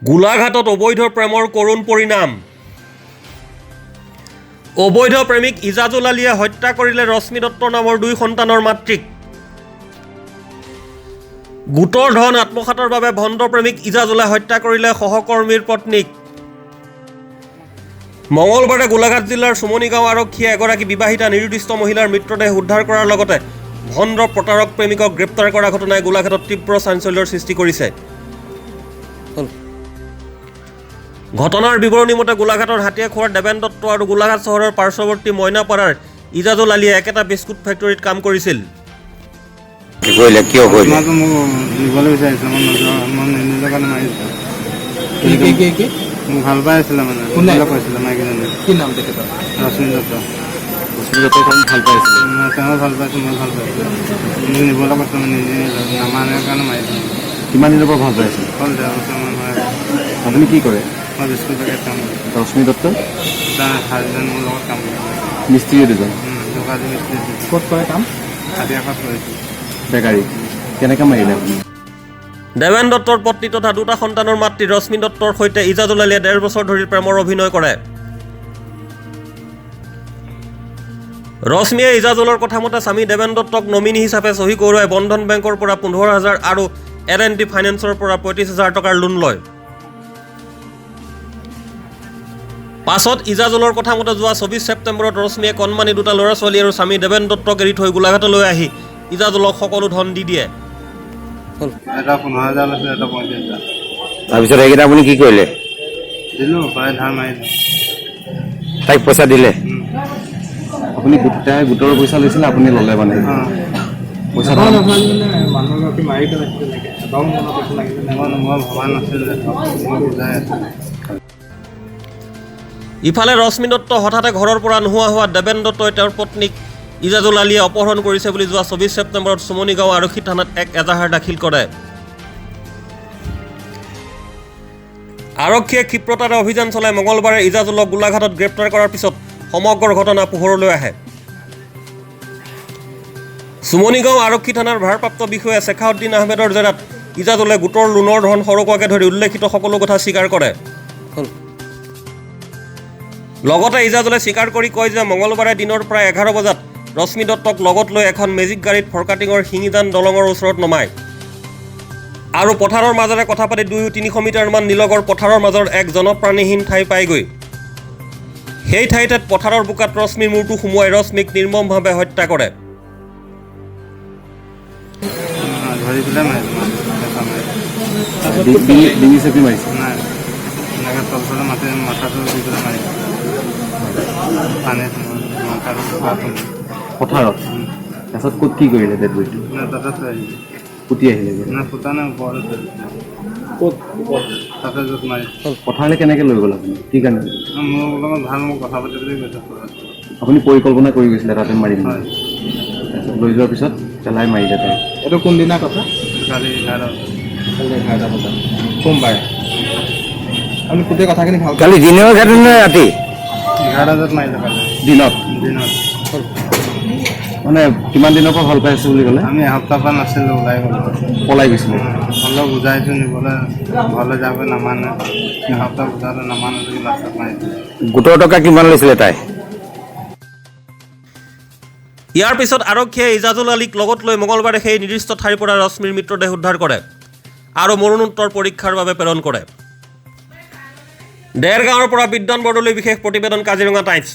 গোলাঘাটত অবৈধ প্ৰেমৰ কৰুণ পৰিণাম। অবৈধ প্ৰেমিক ইজাজুল আলীয়ে হত্যা কৰিলে ৰশ্মি দত্ত নামৰ 2 সন্তানৰ মাতৃক। গোটৰ ধন আত্মসাতৰ বাবে ভণ্ড প্ৰেমিক ইজাজুলে হত্যা কৰিলে সহকৰ্মীৰ পত্নীক। মঙলবাৰে গোলাঘাট জিলাৰ চুমনিগাঁও আৰক্ষীয়ে এগৰাকী বিবাহিতা নিৰুদ্দিষ্ট মহিলাৰ মৃতদেহ উদ্ধাৰ কৰাৰ লগতে ভণ্ড প্ৰতাৰক প্ৰেমিকক গ্ৰেপ্তাৰ কৰা ঘটনাই গোলাঘাটত তীব্ৰ চাঞ্চল্যৰ সৃষ্টি কৰিছে। ঘটনাৰ বিৱৰণী মতে গোলাঘাটৰ হাতীয়াখোৱাৰ দেৱেন দত্ত আৰু গোলাঘাট চহৰৰ পাৰ্শ্বৱৰ্তী মইনাপাৰাৰ ইজাজুল আলীয়ে একেটা বিস্কুট ফেক্টৰীত কাম কৰিছিল। ভাল পাই আছিলে মানে কৈছিলে মাইকীজনী। কি নাম তেখেতৰ? ৰশ্মি দত্ত। ৰশ্মি দত্তক ভাল পাইছিলে। তেওঁ ভাল পাইছোঁ, মই ভাল পাইছোঁ। মোক নিবলৈ কৈছোঁ, নিজে নামানে কাৰণে মাৰিছোঁ। কিমান দিনৰ পৰা ভাল পাইছিল? হ'ল 1.5 বছৰমান হয়। আপুনি কি কৰে? মই বিস্কুট পেকেট কাম কৰোঁ। ৰশ্মি দত্ত তাৰ হাজবেণ্ড মোৰ লগত কাম কৰে। মিস্ত্ৰী দুজন। দোকানী মিস্ত্ৰী। ক'ত কৰে কাম? হাতীয়াখোৱাত কৰিছোঁ। বেকাৰী। কেনেকৈ মাৰিলে আপুনি? দেৱেন দত্তৰ পত্নী তথা 2টা সন্তানৰ মাতৃ ৰশ্মি দত্তৰ সৈতে ইজাজুল আলীয়ে 1.5 বছৰ ধৰি প্ৰেমৰ অভিনয় কৰে। ৰশ্মিয়ে ইজাজুলৰ কথামতে স্বামী দেৱেন দত্তক নমিনী হিচাপে চহী কৰোৱাই বন্ধন বেংকৰ পৰা 15,000 আৰু L&T ফাইনেন্সৰ পৰা 35,000 টকাৰ লোন লয়। পাছত ইজাজুলৰ কথামতে যোৱা 24 ছেপ্টেম্বৰত ৰশ্মিয়ে কণমানি 2টা ল'ৰা ছোৱালী আৰু স্বামী দেৱেন দত্তক এৰি থৈ গোলাঘাটলৈ আহি ইজাজুলক সকলো ধন দি দিয়ে। এটা 15,000 লৈছোঁ, এটা 35,000। তাৰপিছত এইকেইটা আপুনি কি কৰিলে? দিলোঁ, প্ৰায় ধাৰ মাৰিলোঁ। তাইক পইচা দিলে? আপুনি গোটৰ পইচা লৈছিলে, আপুনি ল'লে মানে? পইচা মানুহগৰাকী মাৰি পেলাইছিল তেনেকৈ। মই ভবা নাছিলোঁ, মই বুজাই আছোঁ। ইফালে ৰশ্মি দত্ত হঠাতে ঘৰৰ পৰা নোহোৱা হোৱা দেৱেন দত্তই তেওঁৰ পত্নীক ইজাজুল আলীয়ে অপহৰণ কৰিছে বুলি যোৱা 24 ছেপ্টেম্বৰত চুমনিগাঁও আৰক্ষী থানাত এক এজাহাৰ দাখিল কৰে। আৰক্ষীয়ে ক্ষিপ্ৰতাৰে অভিযান চলাই মঙলবাৰে ইজাজুলক গোলাঘাটত গ্ৰেপ্তাৰ কৰাৰ পিছত সমগ্ৰ ঘটনা পোহৰলৈ আহে। চুমনিগাঁও আৰক্ষী থানাৰ ভাৰপ্ৰাপ্ত বিষয়া শেখাউদ্দিন আহমেদৰ জেৰাত ইজাজুলে গোটৰ লোনৰ ধন সৰকোৱাকে ধৰি উল্লেখিত সকলো কথা স্বীকাৰ কৰে। লগতে ইজাজুলে স্বীকাৰ কৰি কয় যে মঙলবাৰে দিনৰ প্ৰায় 11 বজাত ৰশ্মি দত্তক লগত লৈ এখন মেজিক গাড়ীত ফৰকাটিঙৰ শিঙিজান দলঙৰ ওচৰত নমায় আৰু পথাৰৰ মাজেৰে কথা পাতি 200-300 মিটাৰমান নিলগৰ পথাৰৰ মাজৰ এক জনপ্ৰাণীহীন ঠাই পায়গৈ। সেই ঠাইতে পথাৰৰ বোকাত ৰশ্মিৰ মূৰটো সুমুৱাই ৰশ্মিক নিৰ্মমভাৱে হত্যা কৰে। ধৰি পেলাই মাৰিছোঁ। ডিঙি চেপি মাৰিছে? নাই, এনেকৈ তলফালে মাথাটো দি পেলাই মাৰিছোঁ। পানীত মাথাটো পথাৰত? তাৰপিছত ক'ত কি কৰিলে ডেড বডিটো? তাতে থৈ আহিলোঁ। পুতি আহিলে? ফুটা নাই, ওপৰতে থৈ ক'ত? তাতে য'ত মাৰিছোঁ। পথাৰলৈ কেনেকৈ লৈ গ'ল আপুনি? কি কাৰণে? মোৰ লগত ভাল, মোক কথা পাতি বুলি কৈছে। আপুনি পৰিকল্পনা কৰি গৈছিলে তাতে মাৰিম? হয়। তাৰপিছত লৈ যোৱাৰ পিছত পেলাই মাৰিলে তাই? এইটো কোনদিনা কথা? কালি 11 বজাত। সোমবাৰে? আপুনি গোটেই কথাখিনি ভাল? কালি দিনৰ ঘাটে নে ৰাতি? 11 বজাত মাৰিলে কালি। দিনত? দিনত। মানে কিমান দিনৰ পৰা ভাল পাই আছোঁ বুলি ক'লে? আমি এসপ্তাহমান নাছিলোঁ, ওলাই গ'লোঁ। পলাই গৈছিলে? অলপ বুজাইছোঁ নিবলৈ, ঘৰলৈ যাবলৈ নামানে। এসপ্তাহ বুজালে নামানে, লাষ্টত মাৰিছোঁ। গোটৰ টকা কিমান লৈছিলে তাই? ইয়াৰ পিছত আৰক্ষীয়ে ইজাজুল আলীক লগত লৈ মঙলবাৰে সেই নিৰ্দিষ্ট ঠাইৰ পৰা ৰশ্মিৰ মৃতদেহ উদ্ধাৰ কৰে আৰু মৰণোত্তৰ পৰীক্ষাৰ বাবে প্ৰেৰণ কৰে। দেৰগাঁৱৰ পৰা বিদ্যান বৰদলৈ, বিশেষ প্ৰতিবেদন, কাজিৰঙা টাইমছ।